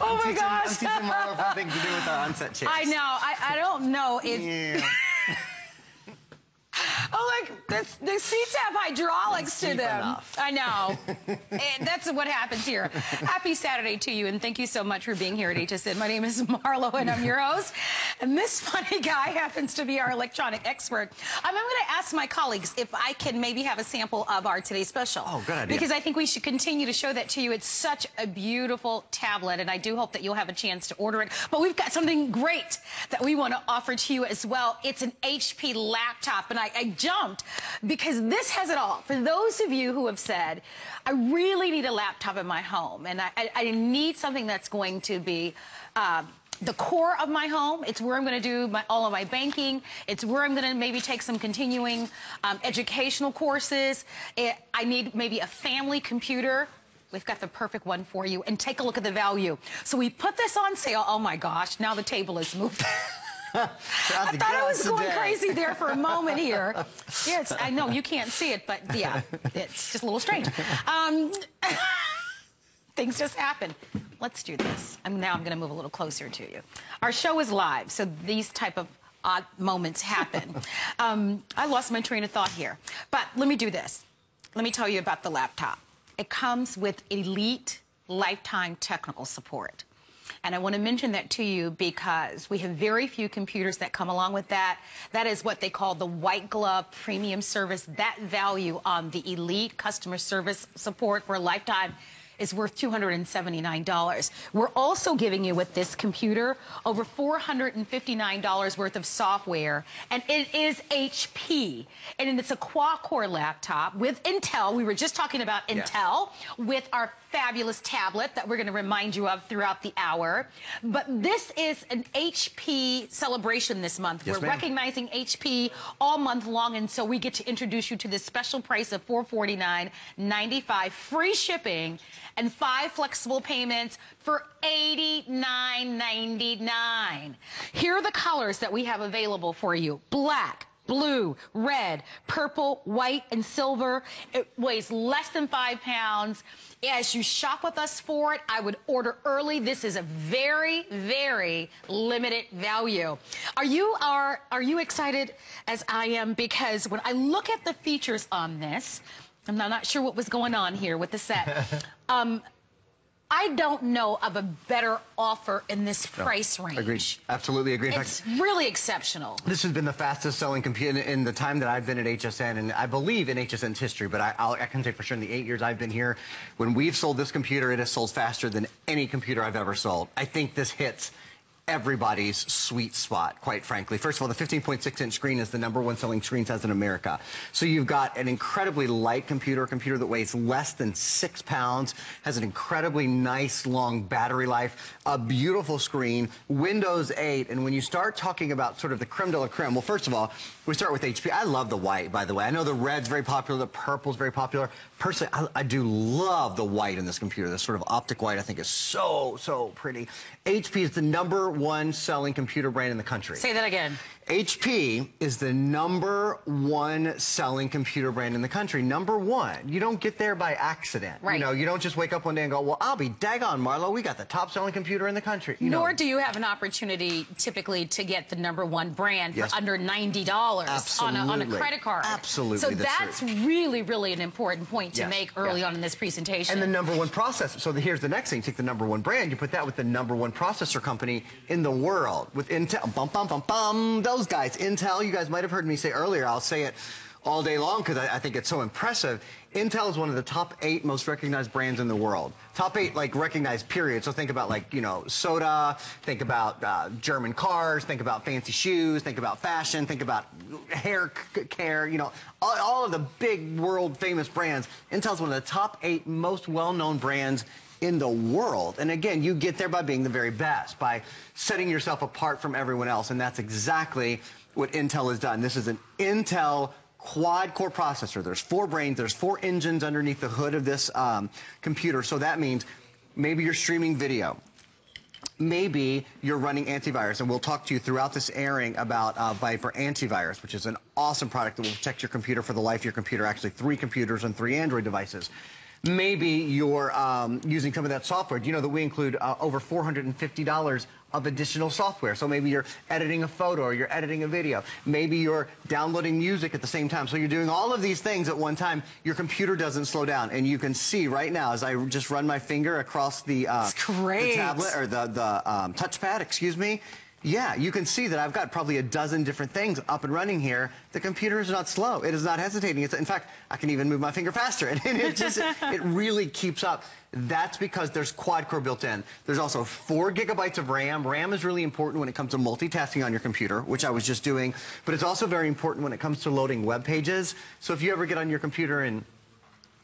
Oh my gosh. I'm teaching Marlo fun things to do with our onset chicks. I know. I don't know if... Yeah. Oh, like, the seats have hydraulics to them. Enough. I know. And that's what happens here. Happy Saturday to you, and thank you so much for being here at HSN. My name is Marlo, and I'm your host. And this funny guy happens to be our electronic expert. I'm going to ask my colleagues if I can maybe have a sample of our today's special. Oh, good idea. Because I think we should continue to show that to you. It's such a beautiful tablet, and I do hope that you'll have a chance to order it. But we've got something great that we want to offer to you as well. It's an HP laptop, and I jumped because this has it all. For those of you who have said, I really need a laptop in my home, and I need something that's going to be the core of my home. It's where I'm going to do all of my banking. It's where I'm going to maybe take some continuing educational courses. I need maybe a family computer. We've got the perfect one for you. And take a look at the value. So we put this on sale. Oh, my gosh. Now the table is moved. I thought I was going crazy there for a moment here. Yes, I know you can't see it, but yeah, it's just a little strange. Things just happen. Let's do this. Now I'm going to move a little closer to you. Our show is live, so these type of odd moments happen. I lost my train of thought here, but let me do this. Let me tell you about the laptop. It comes with elite lifetime technical support. And I want to mention that to you because we have very few computers that come along with that. That is what they call the white glove premium service. That value on the elite customer service support for a lifetime is worth $279. We're also giving you with this computer over $459 worth of software, and it is HP, and it's a QuadCore laptop with Intel. We were just talking about Intel with our fabulous tablet that we're going to remind you of throughout the hour. But this is an HP celebration this month. We're recognizing HP all month long, and so we get to introduce you to this special price of $449.95, free shipping, and 5 flexible payments for $89.99. Here are the colors that we have available for you. Black, blue, red, purple, white, and silver. It weighs less than 5 pounds. As you shop with us for it, I would order early. This is a very, very limited value. Are you excited as I am? Because when I look at the features on this, I'm not sure what was going on here with the set. I don't know of a better offer in this price range. Agreed. Absolutely agree. It's really exceptional. This has been the fastest selling computer in the time that I've been at HSN, and I believe in HSN's history, but I can say for sure in the 8 years I've been here, when we've sold this computer, it has sold faster than any computer I've ever sold. I think this hits everybody's sweet spot, quite frankly. First of all, the 15.6-inch screen is the #1 selling screen size in America. So you've got an incredibly light computer, a computer that weighs less than 6 pounds, has an incredibly nice long battery life, a beautiful screen, Windows 8, and when you start talking about sort of the creme de la creme, well, first of all, we start with HP. I love the white, by the way. I know the red's very popular, the purple's very popular. Personally, I do love the white in this computer. This sort of optic white I think is so, so pretty. HP is the #1 selling computer brand in the country. Say that again. HP is the #1 selling computer brand in the country. #1. You don't get there by accident. Right. You know, you don't just wake up one day and go, well, I'll be daggone, Marlo, we got the top selling computer in the country. Nor do you have an opportunity typically to get the #1 brand for under $90 on a credit card. Absolutely. So that's really, really an important point to make early on in this presentation. And the #1 processor. So here's the next thing. Take the #1 brand, you put that with the #1 processor company in the world. With Intel. Bum, bum, bum, bum. Those guys, Intel, you guys might have heard me say earlier, I'll say it all day long because I think it's so impressive. Intel is one of the top 8 most recognized brands in the world. Top 8, like, recognized, period. So think about, like, you know, soda, think about German cars, think about fancy shoes, think about fashion, think about hair care, you know, all of the big world famous brands. Intel's one of the top 8 most well-known brands in the world. And again, you get there by being the very best, by setting yourself apart from everyone else. And that's exactly what Intel has done. This is an Intel quad-core processor. There's 4 brains, there's 4 engines underneath the hood of this computer. So that means maybe you're streaming video. Maybe you're running antivirus, and we'll talk to you throughout this airing about Viper Antivirus, which is an awesome product that will protect your computer for the life of your computer, actually 3 computers and 3 Android devices. Maybe you're using some of that software. Do you know that we include over $450 of additional software? So maybe you're editing a photo or you're editing a video. Maybe you're downloading music at the same time. So you're doing all of these things at one time. Your computer doesn't slow down. And you can see right now as I just run my finger across the tablet or the touchpad, excuse me. Yeah, you can see that I've got probably a dozen different things up and running here. The computer is not slow. It is not hesitating. In fact, I can even move my finger faster. And it really keeps up. That's because there's QuadCore built in. There's also 4 gigabytes of RAM. RAM is really important when it comes to multitasking on your computer, which I was just doing. But it's also very important when it comes to loading web pages. So if you ever get on your computer and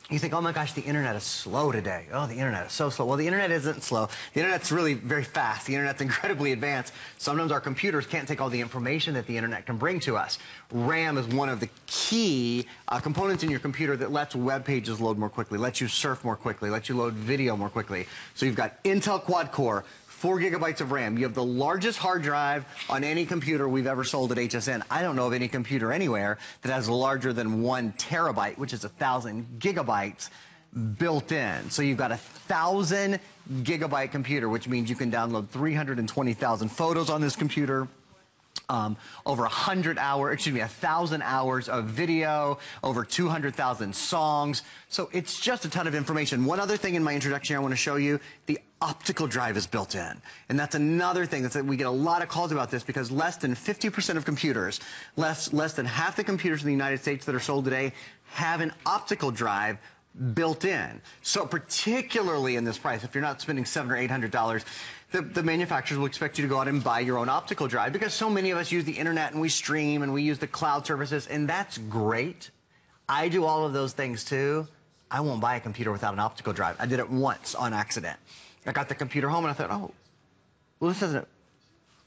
you think, oh my gosh, the internet is slow today. Oh, the internet is so slow. Well, the internet isn't slow. The internet's really very fast. The internet's incredibly advanced. Sometimes our computers can't take all the information that the internet can bring to us. RAM is one of the key components in your computer that lets web pages load more quickly, lets you surf more quickly, lets you load video more quickly. So you've got Intel QuadCore, 4 gigabytes of RAM. You have the largest hard drive on any computer we've ever sold at HSN. I don't know of any computer anywhere that has larger than 1 terabyte, which is 1,000 gigabytes built in. So you've got 1,000 gigabyte computer, which means you can download 320,000 photos on this computer. Over 1,000 hours of video, over 200,000 songs. So it's just a ton of information. One other thing in my introduction I want to show you, the optical drive is built in. And that's another thing that we get a lot of calls about this because less than 50% of computers, less than half the computers in the United States that are sold today have an optical drive built in. So particularly in this price, if you're not spending $700 or $800, the manufacturers will expect you to go out and buy your own optical drive because so many of us use the internet and we stream and we use the cloud services, and that's great. I do all of those things too. I won't buy a computer without an optical drive. I did it once on accident. I got the computer home and I thought, oh, well, this isn't.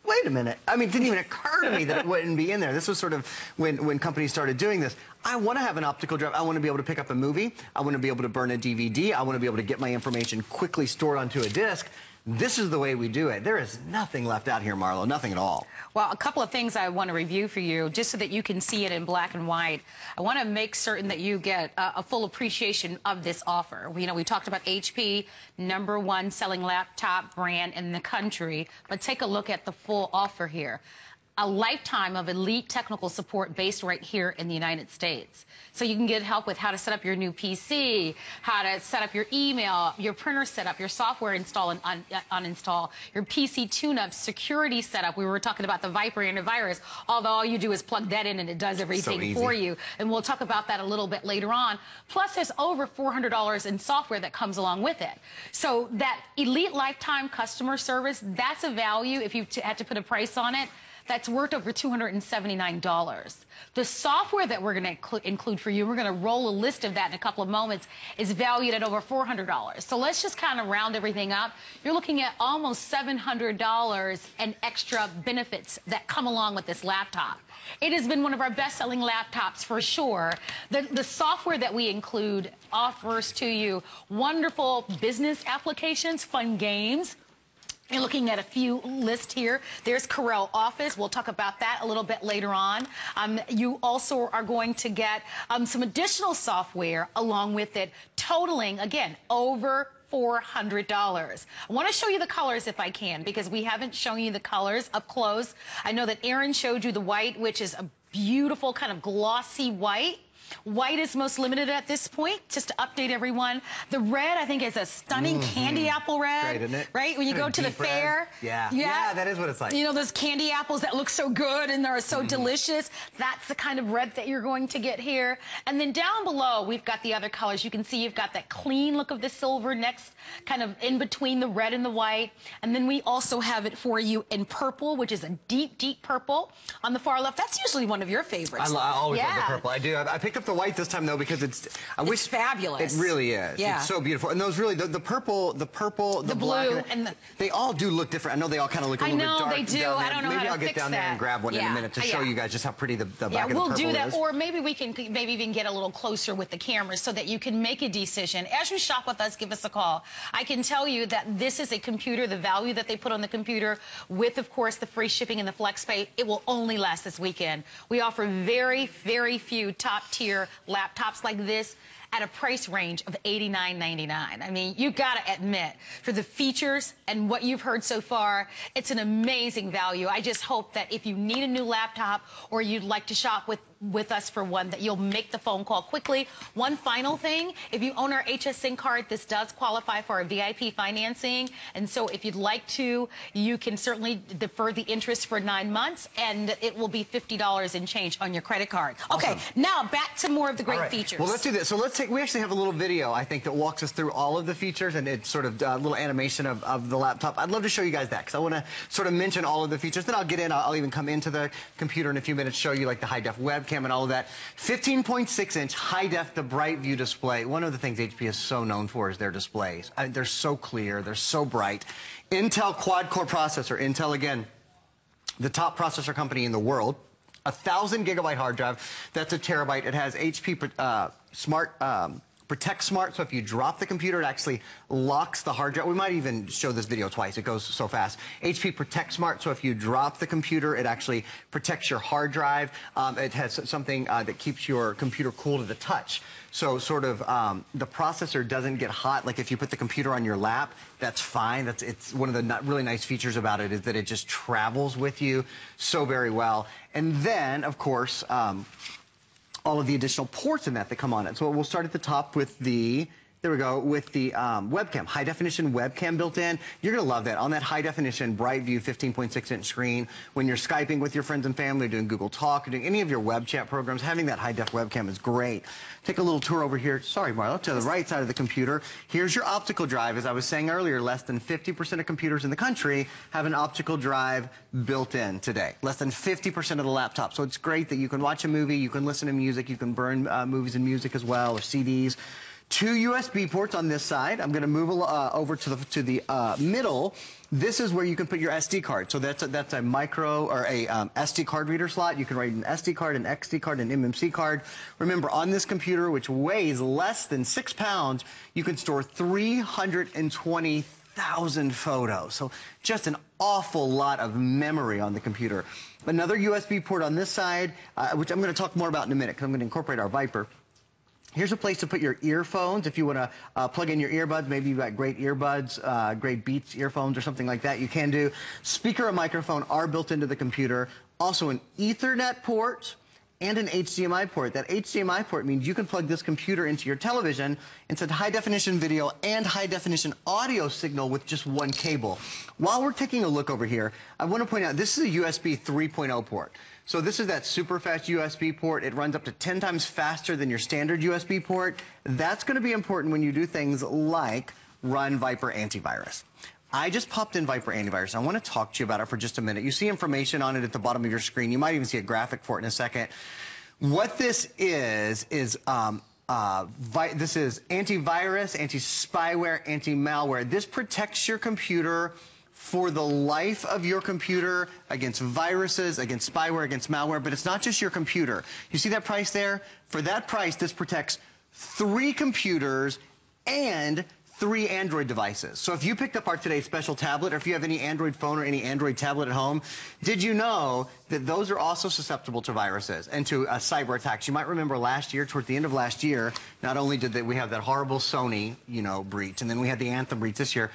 Wait a minute. I mean, it didn't even occur to me that it wouldn't be in there. This was sort of when companies started doing this. I want to have an optical drive. I want to be able to pick up a movie. I want to be able to burn a DVD. I want to be able to get my information quickly stored onto a disk. This is the way we do it. There is nothing left out here, Marlo, nothing at all. Well, a couple of things I want to review for you, just so that you can see it in black and white. I want to make certain that you get a full appreciation of this offer. You know, we talked about HP, #1 selling laptop brand in the country, but take a look at the full offer here. A lifetime of elite technical support based right here in the United States. So you can get help with how to set up your new PC, how to set up your email, your printer setup, your software install and uninstall, your PC tune-up, security setup. We were talking about the Viper antivirus, although all you do is plug that in and it does everything for you. And we'll talk about that a little bit later on. Plus, there's over $400 in software that comes along with it. So that elite lifetime customer service, that's a value if you had to put a price on it. That's worth over $279. The software that we're going to include for you, we're going to roll a list of that in a couple of moments, is valued at over $400. So let's just kind of round everything up. You're looking at almost $700 in extra benefits that come along with this laptop. It has been one of our best-selling laptops for sure. The software that we include offers to you wonderful business applications, fun games. You're looking at a few lists here. There's Corel Office. We'll talk about that a little bit later on. You also are going to get some additional software along with it, totaling, again, over $400. I want to show you the colors if I can, because we haven't shown you the colors up close. I know that Aaron showed you the white, which is a beautiful kind of glossy white. White is most limited at this point, just to update everyone. The red, I think, is a stunning candy apple red. Great, isn't it? Right? When you go to the fair. Yeah, that is what it's like. You know, those candy apples that look so good and they're so delicious. That's the kind of red that you're going to get here. And then down below, we've got the other colors. You can see you've got that clean look of the silver next, kind of in between the red and the white. And then we also have it for you in purple, which is a deep, deep purple on the far left. That's usually one of your favorites. I always love the purple. I do. I picked up the white this time though because it's fabulous. It really is. Yeah. It's so beautiful. And those really the purple, the blue, black, and they all do look different. I know they all kind of look a little bit dark. I know they do. I don't know maybe how I'll to get down there and grab one in a minute to show you guys just how pretty the back of the purple is. Yeah, we'll do that, or maybe we can even get a little closer with the camera so that you can make a decision. As you shop with us, give us a call. I can tell you that this is a computer, the value that they put on the computer with, of course, the free shipping and the flex pay, it will only last this weekend. We offer very, very few top-tier laptops like this at a price range of $89.99. I mean, you got to admit, for the features and what you've heard so far, it's an amazing value. I just hope that if you need a new laptop or you'd like to shop with us for one, that you'll make the phone call quickly. One final thing, if you own our HSN card, this does qualify for our VIP financing, and so if you'd like to, you can certainly defer the interest for 9 months, and it will be $50 and change on your credit card. Okay, awesome. now back to more of the great features. Well, let's do this. So we actually have a little video, I think, that walks us through all of the features, and it's sort of a little animation of the laptop. I'd love to show you guys that, because I want to sort of mention all of the features. Then I'll get in. I'll even come into the computer in a few minutes, show you like the high-def webcam and all of that. 15.6-inch high-def, the bright view display. One of the things HP is so known for is their displays. They're so clear. They're so bright. Intel quad-core processor. Intel, again, the top processor company in the world. 1,000-gigabyte hard drive. That's a terabyte. It has HP Protect Smart, so if you drop the computer, it actually locks the hard drive. We might even show this video twice. It goes so fast. HP Protect Smart, so if you drop the computer, it actually protects your hard drive. It has something that keeps your computer cool to the touch. So sort of the processor doesn't get hot. Like if you put the computer on your lap, that's fine. It's one of the really nice features about it is that it just travels with you so very well. And then, of course, all of the additional ports in that come on it. So we'll start at the top with the, there we go, with the webcam, high-definition webcam built in. You're going to love that. On that high-definition, bright view, 15.6-inch screen, when you're Skyping with your friends and family, doing Google Talk, or doing any of your web chat programs, having that high-def webcam is great. Take a little tour over here, sorry, Marla, to the right side of the computer. Here's your optical drive. As I was saying earlier, less than 50% of computers in the country have an optical drive built in today. Less than 50% of the laptops. So it's great that you can watch a movie, you can listen to music, you can burn movies and music as well, or CDs. 2 USB ports on this side. I'm going to move over to the middle. This is where you can put your SD card. So that's a micro or a SD card reader slot. You can write an SD card, an XD card, an MMC card. Remember, on this computer, which weighs less than 6 pounds, you can store 320,000 photos. So just an awful lot of memory on the computer. Another USB port on this side, which I'm going to talk more about in a minute because I'm going to incorporate our Viper. Here's a place to put your earphones if you want to plug in your earbuds. Maybe you've got great earbuds, great Beats earphones or something like that. You can do. Speaker and microphone are built into the computer. Also an Ethernet port and an HDMI port. That HDMI port means you can plug this computer into your television and send high-definition video and high-definition audio signal with just one cable. While we're taking a look over here, I want to point out this is a USB 3.0 port. So this is that super fast USB port. It runs up to 10 times faster than your standard USB port. That's going to be important when you do things like run Viper antivirus. I just popped in Viper antivirus. I want to talk to you about it for just a minute. You see information on it at the bottom of your screen. You might even see a graphic for it in a second. What this is this is antivirus, anti-spyware, anti-malware. This protects your computer for the life of your computer against viruses, against spyware, against malware, but it's not just your computer. You see that price there? For that price, this protects 3 computers and 3 Android devices. So if you picked up our today's special tablet, or if you have any Android phone or any Android tablet at home, did you know that those are also susceptible to viruses and to cyber attacks? You might remember last year, towards the end of last year, not only did we have that horrible Sony, breach, and then we had the Anthem breach this year,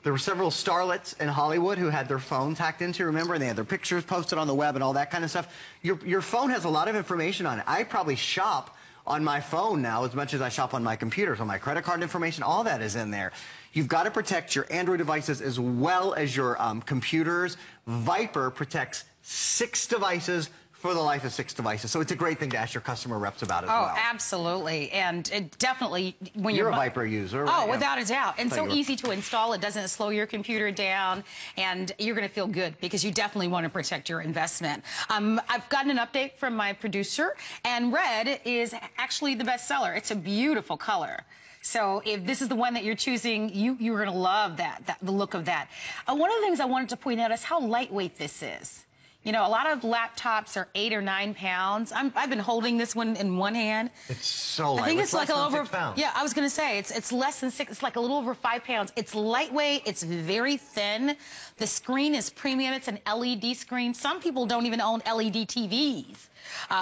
there were several starlets in Hollywood who had their phones hacked into, remember? And they had their pictures posted on the web and all that kind of stuff. Your phone has a lot of information on it. I probably shop on my phone now as much as I shop on my computer. So my credit card information, all that is in there. You've got to protect your Android devices as well as your computers. Viper protects 6 devices for the life of 6 devices. So it's a great thing to ask your customer reps about as well. Oh, absolutely. And it definitely, when you're a Viper user. Oh, without a doubt. And so easy to install. It doesn't slow your computer down. And you're going to feel good because you definitely want to protect your investment. I've gotten an update from my producer, and red is actually the best seller. It's a beautiful color. So if this is the one that you're choosing, you're going to love the look of that. One of the things I wanted to point out is how lightweight this is. You know, a lot of laptops are 8 or 9 pounds. I've been holding this one in one hand. It's so light. I think it's like a little over 6 pounds. Yeah, I was going to say it's less than 6. It's like a little over 5 pounds. It's lightweight. It's very thin. The screen is premium. It's an LED screen. Some people don't even own LED TVs.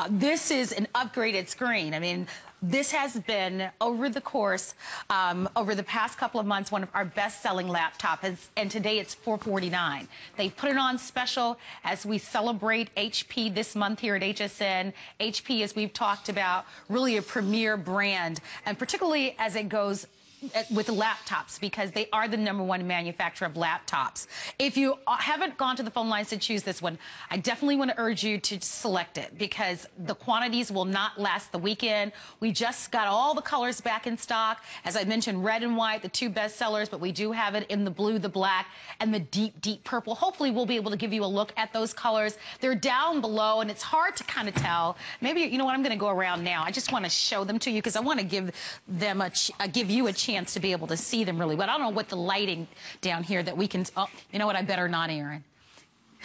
This is an upgraded screen. I mean, This has been, over the course, over the past couple of months, one of our best-selling laptops, and today it's $449. They put it on special as we celebrate HP this month here at HSN. HP, as we've talked about, really a premier brand, and particularly as it goes with laptops, because they are the #1 manufacturer of laptops. If you haven't gone to the phone lines to choose this one, I definitely want to urge you to select it, because the quantities will not last the weekend. We just got all the colors back in stock. As I mentioned, red and white, the 2 best sellers, but we do have it in the blue, the black, and the deep, deep purple. Hopefully we'll be able to give you a look at those colors. They're down below, and it's hard to kind of tell. Maybe, you know what, I'm going to go around now. I just want to show them to you, because I want to give them give you a chance to be able to see them really well. I don't know what the lighting down here that we can, oh, you know what, I better not, Aaron.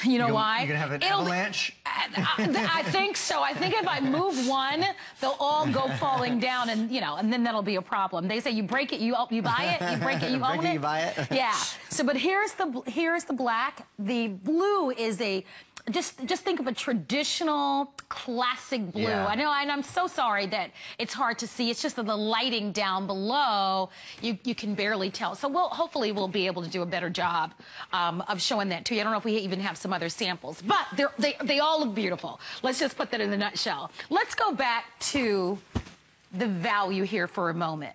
You know why? You're going to have an avalanche? I think so. I think if I move one, they'll all go falling down, and, you know, and then that'll be a problem. They say you break it, you buy it, you break it, you own it. You buy it. Yeah. So, but here's the black. The blue is a, just think of a traditional classic blue. Yeah. I know, and I'm so sorry that it's hard to see. It's just that the lighting down below, you can barely tell. So hopefully we'll be able to do a better job of showing that to you. I don't know if we even have some other samples, but they all look beautiful. Let's just put that in a nutshell. Let's go back to the value here for a moment.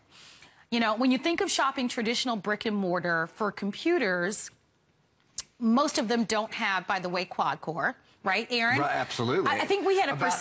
You know, when you think of shopping traditional brick and mortar for computers, most of them don't have, by the way, QuadCore, right, Aaron? Right, absolutely. I think we had about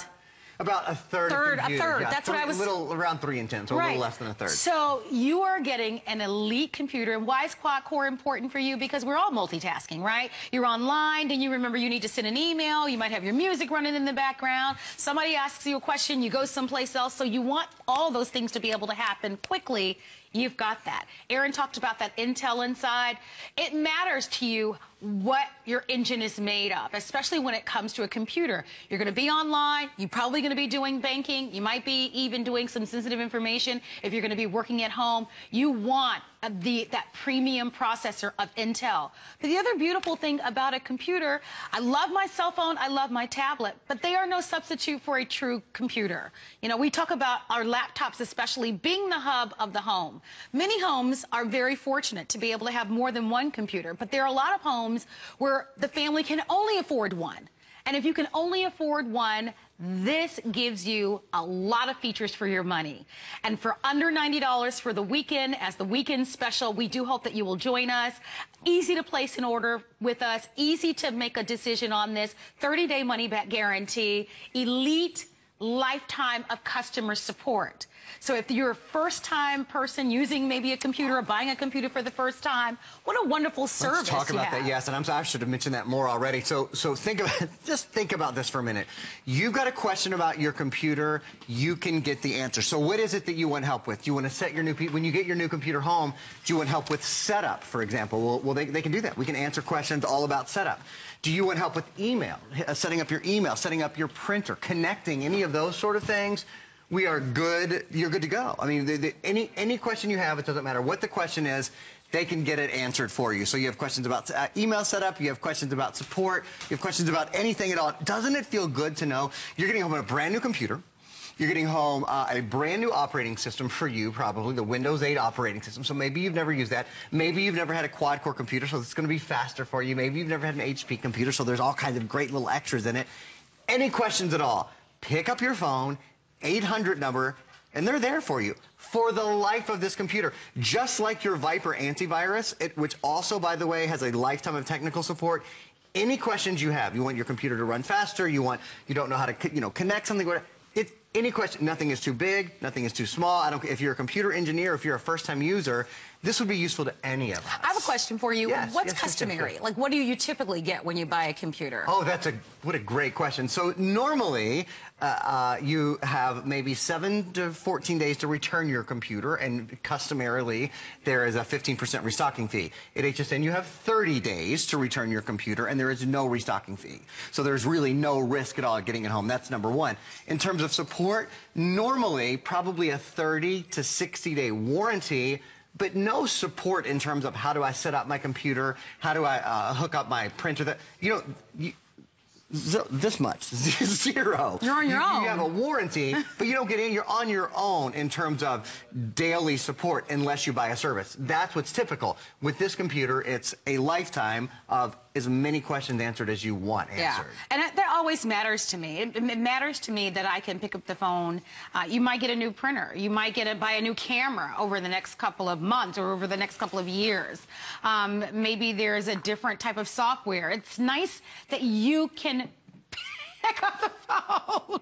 a third. A third. Yeah, That's what I was. A little around 3 in 10, so right. a little less than a third. So you are getting an elite computer. And why is QuadCore important for you? Because we're all multitasking, right? You're online, and you remember you need to send an email. You might have your music running in the background. Somebody asks you a question. You go someplace else. So you want all those things to be able to happen quickly. You've got that. Aaron talked about that Intel inside. It matters to you what your engine is made of, especially when it comes to a computer. You're going to be online. You're probably going to be doing banking. You might be even doing some sensitive information. If you're going to be working at home, you want that premium processor of Intel. But the other beautiful thing about a computer, I love my cell phone, I love my tablet, but they are no substitute for a true computer. You know, we talk about our laptops especially being the hub of the home. Many homes are very fortunate to be able to have more than one computer, but there are a lot of homes where the family can only afford one. And if you can only afford one, this gives you a lot of features for your money. And for under $90 for the weekend, as the weekend special, we do hope that you will join us. Easy to place an order with us. Easy to make a decision on this. 30-day money-back guarantee. Elite lifetime of customer support. So if you're a first-time person using maybe a computer or buying a computer for the first time, what a wonderful service. Let's talk about that, yes, and I should have mentioned that more already. So just think about this for a minute. You've got a question about your computer, you can get the answer. So what is it that you want help with? Do you want to set your when you get your new computer home, do you want help with setup, for example? Well, they can do that. We can answer questions all about setup. Do you want help with email, setting up your email, setting up your printer, connecting, any of those sort of things? We are good. You're good to go. I mean, any question you have, it doesn't matter what the question is, they can get it answered for you. So you have questions about email setup, you have questions about support, you have questions about anything at all. Doesn't it feel good to know you're getting home a brand new computer? You're getting home a brand new operating system for you, probably the Windows 8 operating system. So maybe you've never used that. Maybe you've never had a quad-core computer, so it's going to be faster for you. Maybe you've never had an HP computer, so there's all kinds of great little extras in it. Any questions at all, pick up your phone, 800 number, and they're there for you for the life of this computer. Just like your Viper antivirus, which also, by the way, has a lifetime of technical support. Any questions you have, you want your computer to run faster, you don't know how to connect something, any question, nothing is too big, nothing is too small. If you're a computer engineer, if you're a first-time user, this would be useful to any of us. I have a question for you. Yes, What's customary? Yes. Like, what do you typically get when you buy a computer? Oh, what a great question. So normally, you have maybe 7 to 14 days to return your computer, and customarily, there is a 15% restocking fee. At HSN, you have 30 days to return your computer, and there is no restocking fee. So there's really no risk at all getting it home. That's number one. In terms of support, normally, probably a 30 to 60-day warranty, but no support in terms of how do I set up my computer, how do I hook up my printer. This much. 0. You're on your own. You have a warranty, but you don't get in. You're on your own in terms of daily support unless you buy a service. That's what's typical. With this computer, it's a lifetime of as many questions answered as you want answered. Yeah, and that always matters to me. It matters to me that I can pick up the phone. You might get a new printer. You might buy a new camera over the next couple of months or over the next couple of years. Maybe there's a different type of software. It's nice that you can pick up the phone.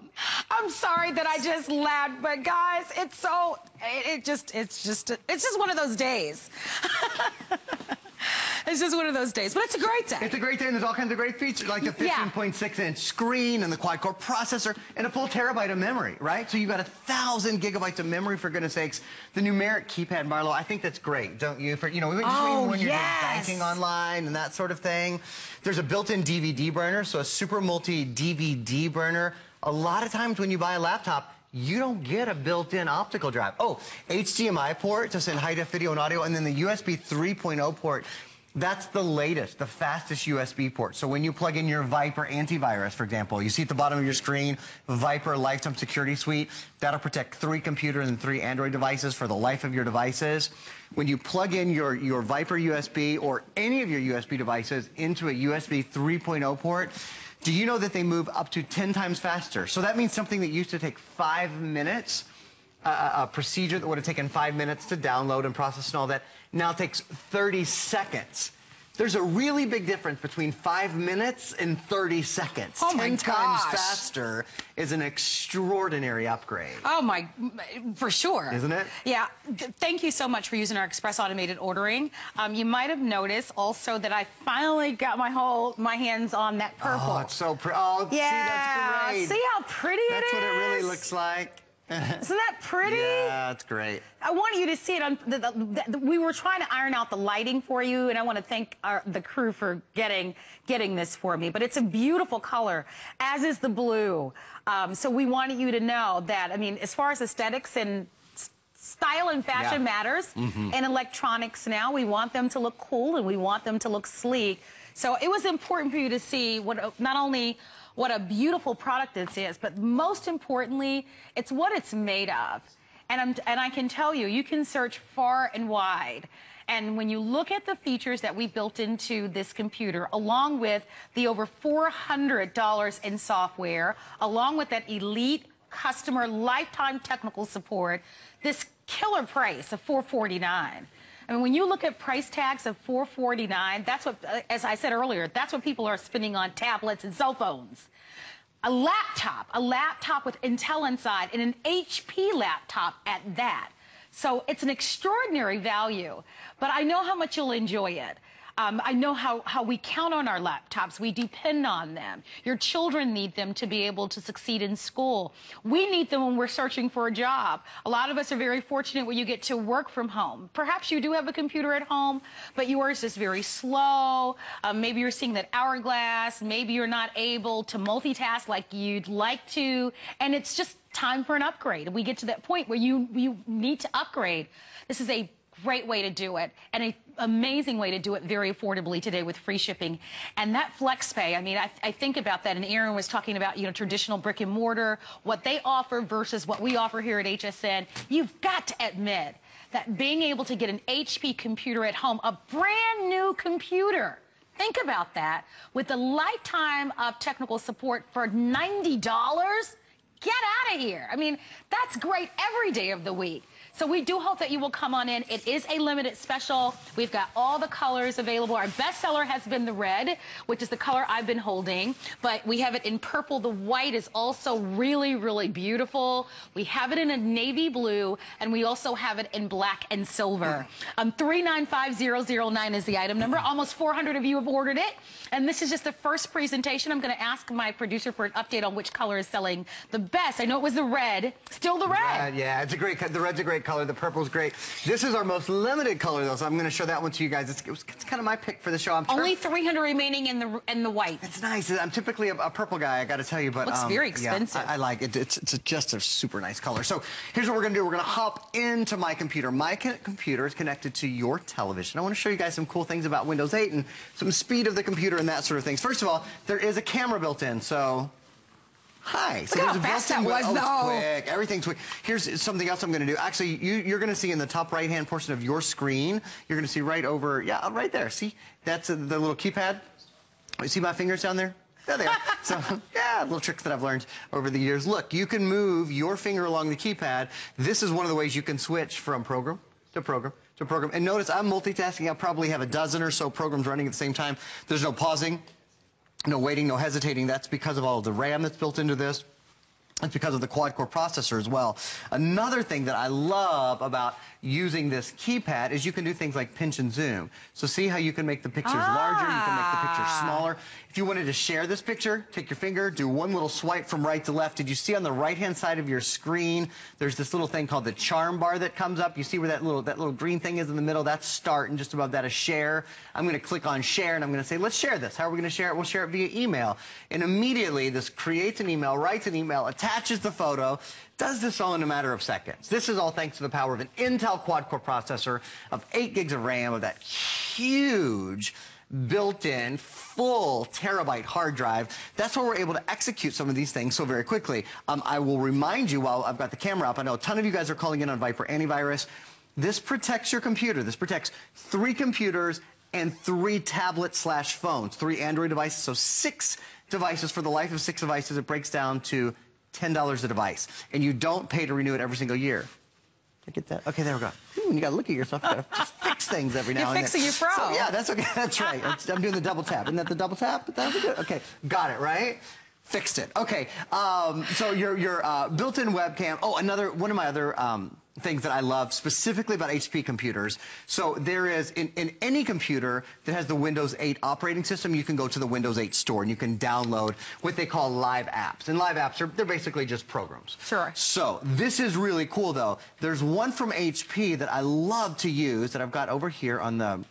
I'm sorry that I just laughed, but guys, it's just one of those days. It's just one of those days, but it's a great day. It's a great day, and there's all kinds of great features, like the 15.6-inch screen and the quad-core processor and a full terabyte of memory, right? So you've got 1,000 gigabytes of memory, for goodness sakes. The numeric keypad, Marlo, I think that's great, don't you? For, when you're doing banking online and that sort of thing. There's a built-in DVD burner, so a super multi-DVD burner. A lot of times when you buy a laptop, you don't get a built-in optical drive. Oh, HDMI port to send high-def video and audio, and then the USB 3.0 port. That's the latest, the fastest USB port. So when you plug in your Viper antivirus, for example, you see at the bottom of your screen, Viper Lifetime Security Suite. That'll protect 3 computers and 3 Android devices for the life of your devices. When you plug in your Viper USB or any of your USB devices into a USB 3.0 port, do you know that they move up to 10 times faster? So that means something that used to take 5 minutes, a procedure that would have taken 5 minutes to download and process and all that, now takes 30 seconds. There's a really big difference between 5 minutes and 30 seconds. Oh my 10 times gosh. faster is an extraordinary upgrade. Oh my, for sure. Isn't it? Yeah. Thank you so much for using our express automated ordering. You might have noticed also that I finally got my hands on that purple. Oh, it's so pretty. Oh, yeah. See, that's great. See how pretty it is? That's what it really looks like. Isn't that pretty? Yeah, that's great. I want you to see it. We were trying to iron out the lighting for you, and I want to thank the crew for getting this for me. But it's a beautiful color, as is the blue. So we wanted you to know that, I mean, as far as aesthetics and style and fashion matters, and electronics now, we want them to look cool and we want them to look sleek. So it was important for you to see not only what a beautiful product this is, but most importantly, it's what it's made of. And I can tell you, you can search far and wide. And when you look at the features that we built into this computer, along with the over $400 in software, along with that elite customer lifetime technical support, this killer price of $449. I mean, when you look at price tags of $449, that's what, as I said earlier, that's what people are spending on tablets and cell phones. A laptop with Intel inside, and an HP laptop at that. So it's an extraordinary value, but I know how much you'll enjoy it. I know how we count on our laptops. We depend on them. Your children need them to be able to succeed in school. We need them when we're searching for a job. A lot of us are very fortunate when you get to work from home. Perhaps you do have a computer at home, but yours is very slow. Maybe you're seeing that hourglass. Maybe you're not able to multitask like you'd like to, and it's just time for an upgrade. We get to that point where you need to upgrade. This is a great way to do it, and an amazing way to do it very affordably today with free shipping. And that FlexPay, I mean, I think about that, and Aaron was talking about, traditional brick and mortar, what they offer versus what we offer here at HSN. You've got to admit that being able to get an HP computer at home, a brand new computer, think about that, with a lifetime of technical support for $90, get out of here. I mean, that's great every day of the week. So we do hope that you will come on in. It is a limited special. We've got all the colors available. Our best seller has been the red, which is the color I've been holding. But we have it in purple. The white is also really, really beautiful. We have it in a navy blue, and we also have it in black and silver. 395009 is the item number. Almost 400 of you have ordered it. And this is just the first presentation. I'm going to ask my producer for an update on which color is selling the best. I know it was the red. Still the red. Yeah, it's a great, the red's a great color. The purple's great. This is our most limited color, though, so I'm going to show that one to you guys. It's kind of my pick for the show. Only 300 remaining in the white. It's nice. I'm typically a purple guy, I got to tell you, but looks very expensive. Yeah, I like it. It's just a super nice color. So here's what we're going to do. We're going to hop into my computer. My computer is connected to your television. I want to show you guys some cool things about Windows 8 and some speed of the computer and that sort of things. First of all, there is a camera built in, so hi. So look how fast that was, though. Quick. Everything's quick. Here's something else I'm going to do. Actually, you're going to see in the top right-hand portion of your screen, you're going to see right over, yeah, right there. See? That's the little keypad. You see my fingers down there? There they are. So, yeah, little tricks that I've learned over the years. Look, you can move your finger along the keypad. This is one of the ways you can switch from program to program to program. And notice I'm multitasking. I probably have a dozen or so programs running at the same time. There's no pausing. No waiting, no hesitating. That's because of all the RAM that's built into this. It's because of the QuadCore processor as well. Another thing that I love about using this keypad is you can do things like pinch and zoom. So see how you can make the pictures larger, you can make the pictures smaller. If you wanted to share this picture, take your finger, do one little swipe from right to left. Did you see on the right-hand side of your screen, there's this little thing called the charm bar that comes up. You see where that little green thing is in the middle? That's start, and just above that is share. I'm going to click on share, and I'm going to say, let's share this. How are we going to share it? We'll share it via email. And immediately, this creates an email, writes an email, attaches the photo, does this all in a matter of seconds. This is all thanks to the power of an Intel quad-core processor of 8 gigs of RAM of that huge built-in full terabyte hard drive. That's why we're able to execute some of these things so very quickly. I will remind you while I've got the camera up, I know a ton of you guys are calling in on Viper antivirus. This protects your computer. This protects 3 computers and 3 tablets/phones, 3 Android devices, so 6 devices. For the life of 6 devices, it breaks down to $10 a device, and you don't pay to renew it every single year. Did I get that? Okay, there we go. Ooh, you got to look at yourself. You got to just fix things every now and then. You're fixing your pro. So, yeah, that's okay. That's right. I'm doing the double tap. Isn't that the double tap? That was good. Okay, got it, right? Fixed it. Okay, so your built-in webcam. Oh, one of my other things that I love specifically about HP computers. So there is, in any computer that has the Windows 8 operating system, you can go to the Windows 8 store and you can download what they call live apps. And live apps, they're basically just programs. Sure. So this is really cool, though. There's one from HP that I love to use that I've got over here on the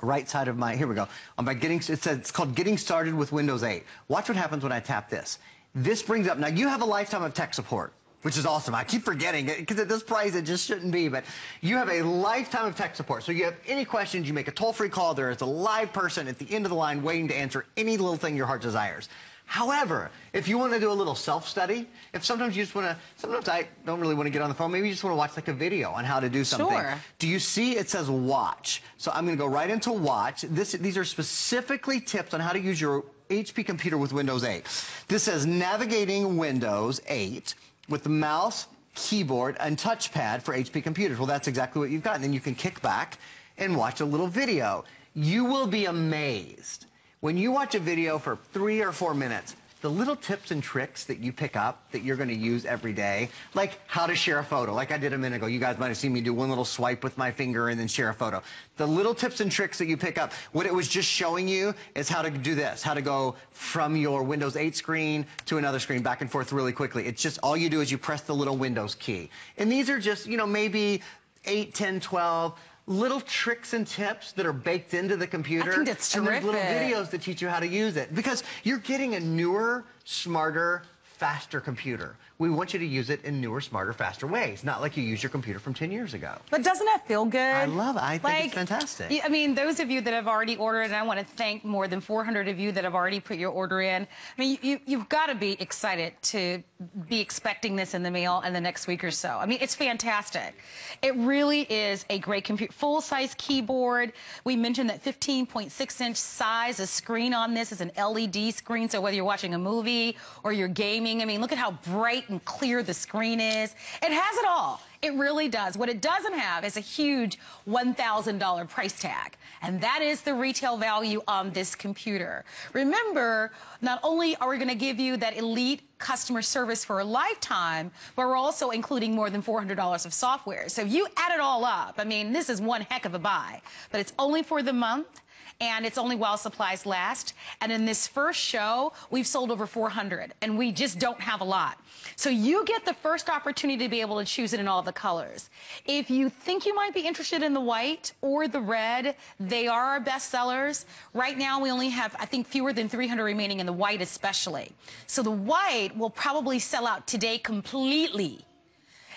right side of my, here we go. It's called Getting Started with Windows 8. Watch what happens when I tap this. This brings up, now you have a lifetime of tech support, which is awesome. I keep forgetting it because at this price it just shouldn't be, but you have a lifetime of tech support. So you have any questions, you make a toll-free call. There is a live person at the end of the line waiting to answer any little thing your heart desires. However, if you want to do a little self-study, if sometimes you just want to, sometimes I don't really want to get on the phone, maybe you just want to watch like a video on how to do something. Sure. Do you see it says watch? So I'm going to go right into watch. These are specifically tips on how to use your HP computer with Windows 8. This says navigating Windows 8 with the mouse, keyboard, and touchpad for HP computers. Well, that's exactly what you've got. And then you can kick back and watch a little video. You will be amazed when you watch a video for 3 or 4 minutes, the little tips and tricks that you pick up that you're going to use every day, like how to share a photo, like I did a minute ago. You guys might have seen me do one little swipe with my finger and then share a photo. The little tips and tricks that you pick up, what it was just showing you is how to do this, how to go from your Windows 8 screen to another screen back and forth really quickly. It's just all you do is you press the little Windows key. And these are just, you know, maybe 8, 10, 12 little tricks and tips that are baked into the computer. I think that's terrific. And there's little videos that teach you how to use it. Because you're getting a newer, smarter, faster computer. We want you to use it in newer, smarter, faster ways, not like you used your computer from 10 years ago. But doesn't that feel good? I love it. I think it's fantastic. I mean, those of you that have already ordered, and I want to thank more than 400 of you that have already put your order in. I mean, you've got to be excited to be expecting this in the mail in the next week or so. I mean, it's fantastic. It really is a great computer. Full-size keyboard. We mentioned that 15.6-inch size. The screen on this is an LED screen, so whether you're watching a movie or you're gaming, I mean, look at how bright and clear the screen is. It has it all. It really does. What it doesn't have is a huge $1,000 price tag, and that is the retail value on this computer. Remember, not only are we going to give you that elite customer service for a lifetime, but we're also including more than $400 of software. So if you add it all up, I mean, this is one heck of a buy. But it's only for the month, and it's only while supplies last. And in this first show, we've sold over 400, and we just don't have a lot. So you get the first opportunity to be able to choose it in all the colors. If you think you might be interested in the white or the red, they are our best sellers. Right now, we only have, I think, fewer than 300 remaining in the white especially. So the white will probably sell out today completely.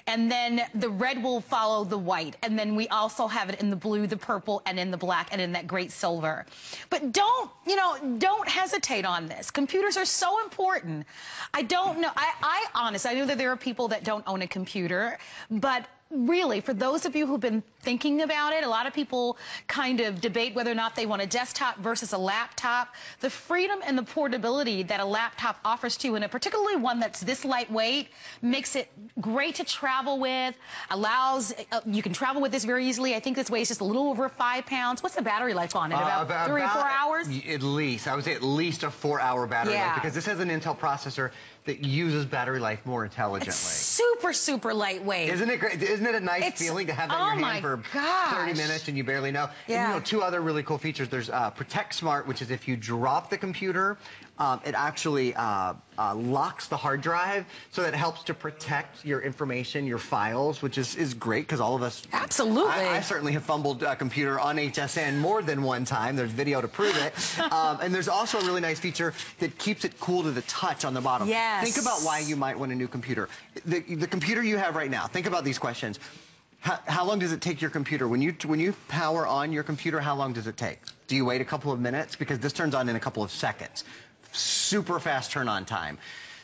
And then the red will follow the white. And then we also have it in the blue, the purple, and in the black, and in that great silver. But don't hesitate on this. Computers are so important. I don't know. I honestly, I know that there are people that don't own a computer, but really, for those of you who've been thinking about it, a lot of people kind of debate whether or not they want a desktop versus a laptop. The freedom and the portability that a laptop offers to you, and particularly one that's this lightweight, makes it great to travel with, allows, you can travel with this very easily. I think this weighs just a little over 5 pounds. What's the battery life on it? About 3 or 4 hours? At least. I would say at least a 4-hour battery life, because this has an Intel processor that uses battery life more intelligently. It's super, super lightweight. Isn't it great? Isn't it a nice feeling to have that in your hand for 30 minutes and you barely know? Yeah. And, 2 other really cool features. There's Protect Smart, which is if you drop the computer, it actually locks the hard drive, so that helps to protect your information, your files, which is great, because all of us... Absolutely. I certainly have fumbled a computer on HSN more than one time. There's video to prove it. And there's also a really nice feature that keeps it cool to the touch on the bottom. Yes. Think about why you might want a new computer. The computer you have right now, think about these questions. How long does it take your computer? When you power on your computer, how long does it take? Do you wait a couple of minutes? Because this turns on in a couple of seconds. Super fast turn on time.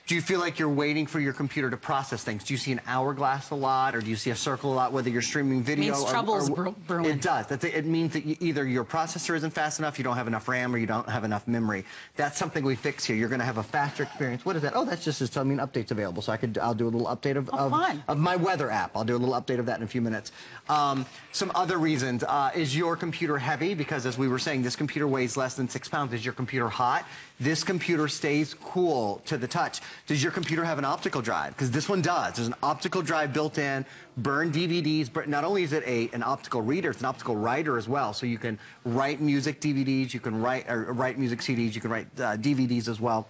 Do you feel like you're waiting for your computer to process things? Do you see an hourglass a lot, or do you see a circle a lot, whether you're streaming video? It means trouble's brewing. It does. It means that either your processor isn't fast enough, you don't have enough RAM, or you don't have enough memory. That's something we fix here. You're going to have a faster experience. What is that? Oh, that's just telling me an update's available. So I'll do a little update of my weather app. I'll do a little update of that in a few minutes. Some other reasons. Is your computer heavy? Because as we were saying, this computer weighs less than 6 pounds. Is your computer hot? This computer stays cool to the touch. Does your computer have an optical drive? Because this one does. There's an optical drive built in, burn DVDs. But not only is it an optical reader, it's an optical writer as well. So you can write music DVDs, you can write music CDs, you can write DVDs as well.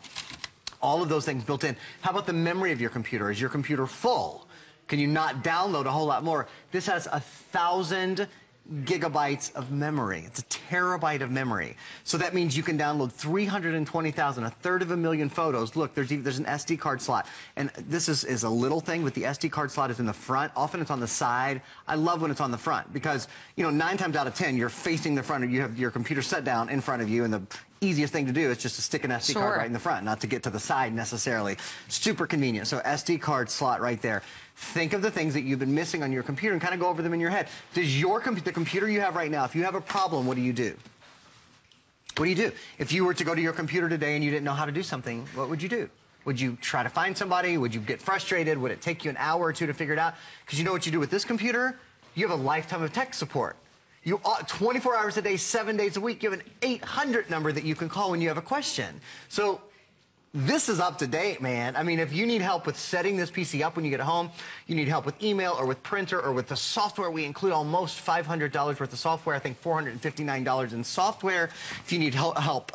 All of those things built in. How about the memory of your computer? Is your computer full? Can you not download a whole lot more? This has 1,000 gigabytes of memory. It's a terabyte of memory. So that means you can download 320,000, 1/3 of a million photos. Look, there's an SD card slot. And this is a little thing, but the SD card slot is in the front. Often it's on the side. I love when it's on the front because, 9 times out of 10, you're facing the front, or you have your computer set down in front of you, and the easiest thing to do is just to stick an SD card right in the front, not to get to the side necessarily. Super convenient. So SD card slot right there. Think of the things that you've been missing on your computer and kind of go over them in your head. Does the computer you have right now, if you have a problem, what do you do? What do you do? If you were to go to your computer today and you didn't know how to do something, what would you do? Would you try to find somebody? Would you get frustrated? Would it take you an hour or two to figure it out? Because you know what you do with this computer? You have a lifetime of tech support. 24 hours a day, 7 days a week, you have an 800 number that you can call when you have a question. So this is up to date, man. I mean, if you need help with setting this PC up when you get home, you need help with email or with printer or with the software, we include almost $500 worth of software, I think $459 in software. If you need help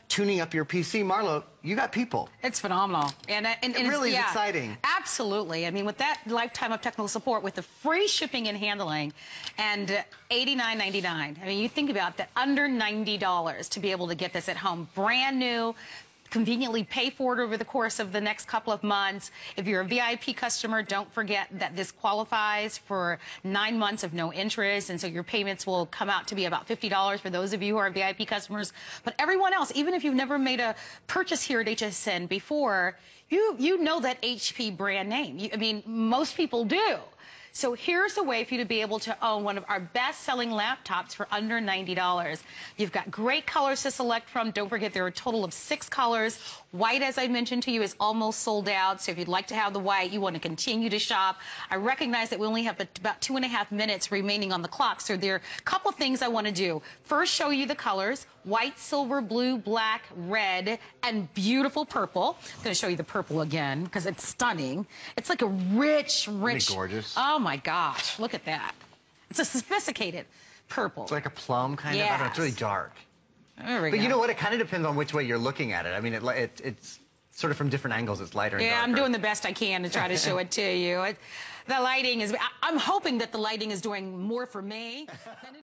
tuning up your PC, Marlo, you got people. It's phenomenal. And it really is exciting. Absolutely. I mean, with that lifetime of technical support, with the free shipping and handling, and $89.99. I mean, you think about that, under $90 to be able to get this at home. Brand new. Conveniently pay for it over the course of the next couple of months. If you're a VIP customer, don't forget that this qualifies for 9 months of no interest, and so your payments will come out to be about $50 for those of you who are VIP customers. But everyone else, even if you've never made a purchase here at HSN before, you know that HP brand name. I mean, most people do. So here's a way for you to be able to own one of our best-selling laptops for under $90. You've got great colors to select from. Don't forget, there are a total of 6 colors. White, as I mentioned to you, is almost sold out. So if you'd like to have the white, you want to continue to shop. I recognize that we only have about 2.5 minutes remaining on the clock. So there are a couple things I want to do. First, show you the colors. white, silver, blue, black, red, and beautiful purple. I'm going to show you the purple again because it's stunning. It's like a rich. Isn't it gorgeous? Oh, my gosh. Look at that. It's a sophisticated purple. It's like a plum kind of. I don't know, it's really dark. There we go. But you know what? It kind of depends on which way you're looking at it. I mean, it's sort of from different angles. It's lighter and darker. Yeah, I'm doing the best I can to try to show it to you. The lighting is, I'm hoping that the lighting is doing more for me than it